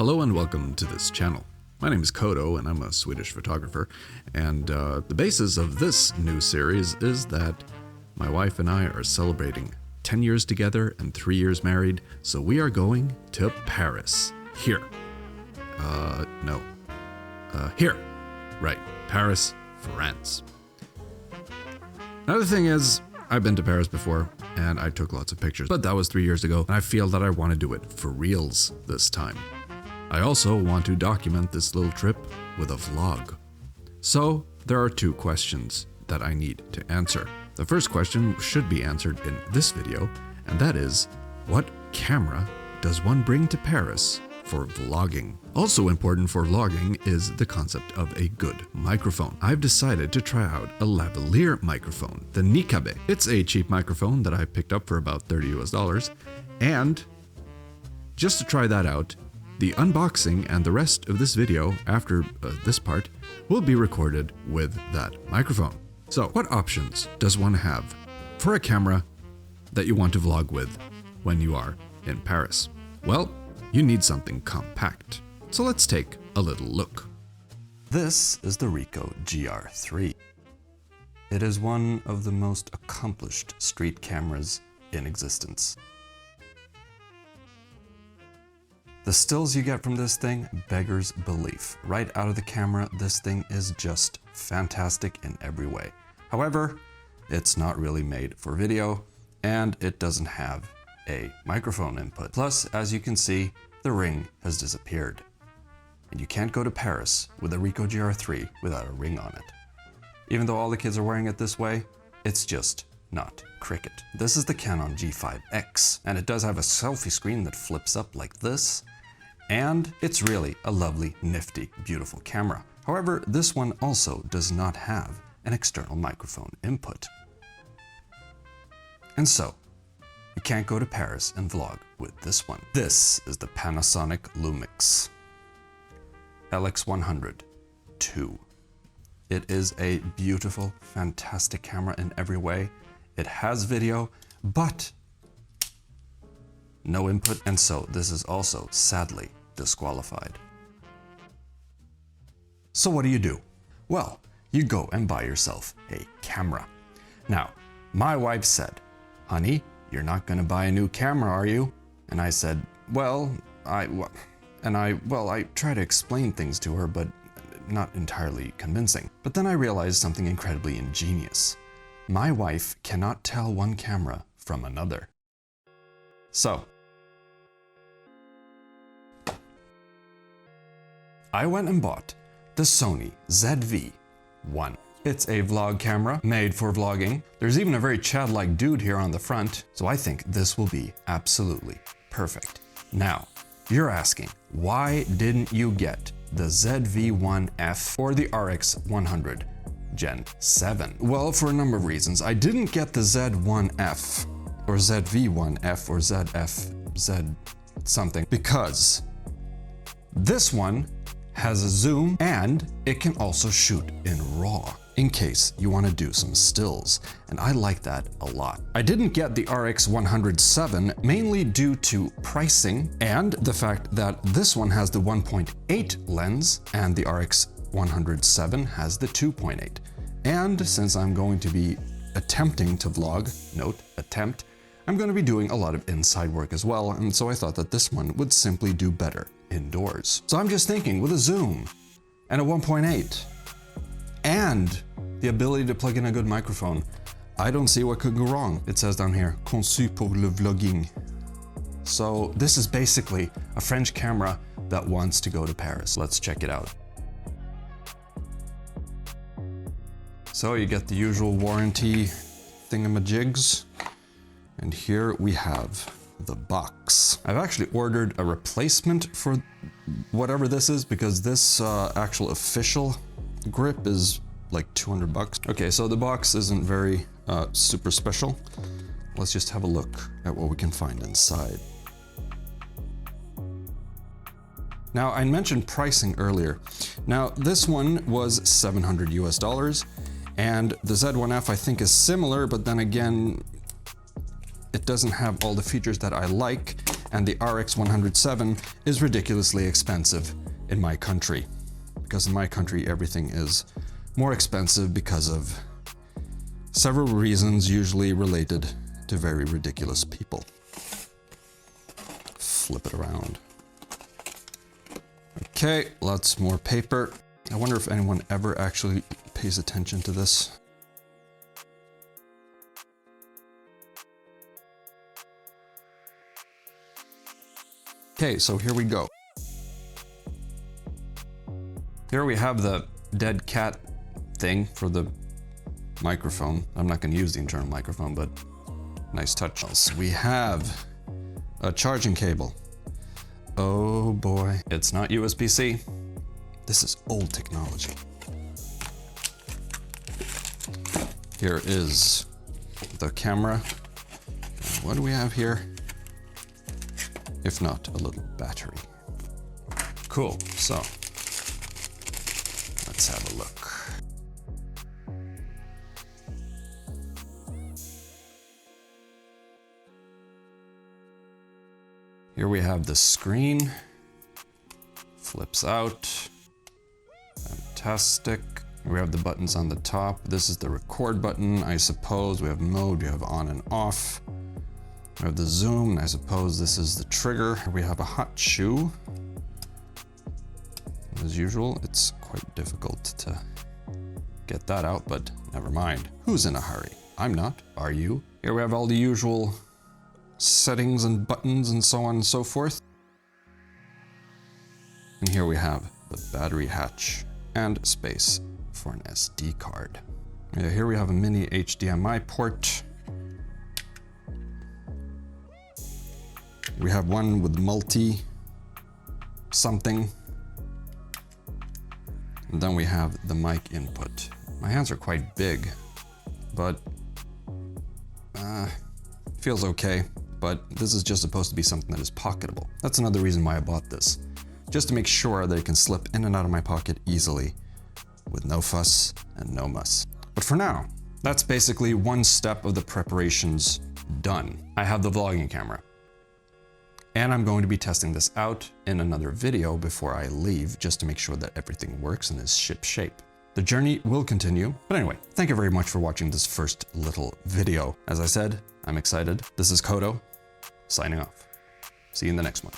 Hello and welcome to this channel. My name is Kodo and I'm a Swedish photographer, and the basis of this new series is that my wife and I are celebrating 10 years together and 3 years married, so we are going to Paris. Here. Here. Right. Paris, France. Another thing is, I've been to Paris before and I took lots of pictures, but that was 3 years ago and I feel that I want to do it for reals this time. I also want to document this little trip with a vlog. So there are two questions that I need to answer. The first question should be answered in this video, and that is, what camera does one bring to Paris for vlogging? Also important for vlogging is the concept of a good microphone. I've decided to try out a lavalier microphone, the Nikabe. It's a cheap microphone that I picked up for about $30 US, and just to try that out, the unboxing and the rest of this video after this part will be recorded with that microphone. So what options does one have for a camera that you want to vlog with when you are in Paris? Well, you need something compact. So let's take a little look. This is the Ricoh GR III. It is one of the most accomplished street cameras in existence. The stills you get from this thing beggars belief. Right out of the camera, this thing is just fantastic in every way. However, it's not really made for video, and it doesn't have a microphone input. Plus, as you can see, the ring has disappeared. And you can't go to Paris with a Ricoh GR III without a ring on it. Even though all the kids are wearing it this way, it's just not cricket. This is the Canon G5X, and it does have a selfie screen that flips up like this, and it's really a lovely, nifty, beautiful camera. However, this one also does not have an external microphone input. And so, you can't go to Paris and vlog with this one. This is the Panasonic Lumix RX100 VII. It is a beautiful, fantastic camera in every way. It has video, but no input, and so this is also sadly disqualified. So what do? Well, you go and buy yourself a camera. Now, my wife said, "Honey, you're not gonna buy a new camera, are you?" And I said, I try to explain things to her, but not entirely convincing. But then I realized something incredibly ingenious. My wife cannot tell one camera from another. So, I went and bought the Sony ZV-1. It's a vlog camera made for vlogging. There's even a very Chad-like dude here on the front, so I think this will be absolutely perfect. Now, you're asking, why didn't you get the ZV-1F or the RX100 Gen 7? Well, for a number of reasons. I didn't get the Z1F or ZV-1F or Z something because this one has a zoom and it can also shoot in RAW in case you want to do some stills, and I like that a lot. I didn't get the RX100 VII mainly due to pricing and the fact that this one has the 1.8 lens and the RX100 VII has the 2.8. And since I'm going to be attempting to vlog, note, attempt, I'm going to be doing a lot of inside work as well, and so I thought that this one would simply do better indoors. So I'm just thinking, with a zoom and a 1.8 and the ability to plug in a good microphone, I don't see what could go wrong. It says down here, conçu pour le vlogging. So this is basically a French camera that wants to go to Paris. Let's check it out. So you get the usual warranty thingamajigs, and here we have the box. I've actually ordered a replacement for whatever this is because this actual official grip is like 200 bucks. Okay, so the box isn't very super special. Let's just have a look at what we can find inside. Now, I mentioned pricing earlier. Now, this one was $700 US, and the Z1F I think is similar, but then again, it doesn't have all the features that I like, And the RX100 VII is ridiculously expensive in my country. Because in my country, everything is more expensive because of several reasons, usually related to very ridiculous people. Flip it around. Okay, lots more paper. I wonder if anyone ever actually pays attention to this. Okay, so here we go. Here we have the dead cat thing for the microphone. I'm not going to use the internal microphone, but nice touch. So we have a charging cable. Oh boy, it's not USB-C. This is old technology. Here is the camera. What do we have here? If not, a little battery. Cool, so let's have a look. Here we have the screen. Flips out. Fantastic. We have the buttons on the top. This is the record button, I suppose. We have mode, we have on and off. We have the zoom, and I suppose this is the trigger. We have a hot shoe. As usual, it's quite difficult to get that out, but never mind. Who's in a hurry? I'm not. Are you? Here we have all the usual settings and buttons and so on and so forth. And here we have the battery hatch and space for an SD card. Yeah, here we have a mini HDMI port. We have one with multi something. And then we have the mic input. My hands are quite big, but feels okay. But this is just supposed to be something that is pocketable. That's another reason why I bought this. Just to make sure that it can slip in and out of my pocket easily with no fuss and no muss. But for now, that's basically one step of the preparations done. I have the vlogging camera. And I'm going to be testing this out in another video before I leave, just to make sure that everything works and is ship shape. The journey will continue. But anyway, thank you very much for watching this first little video. As I said, I'm excited. This is Kodo, signing off. See you in the next one.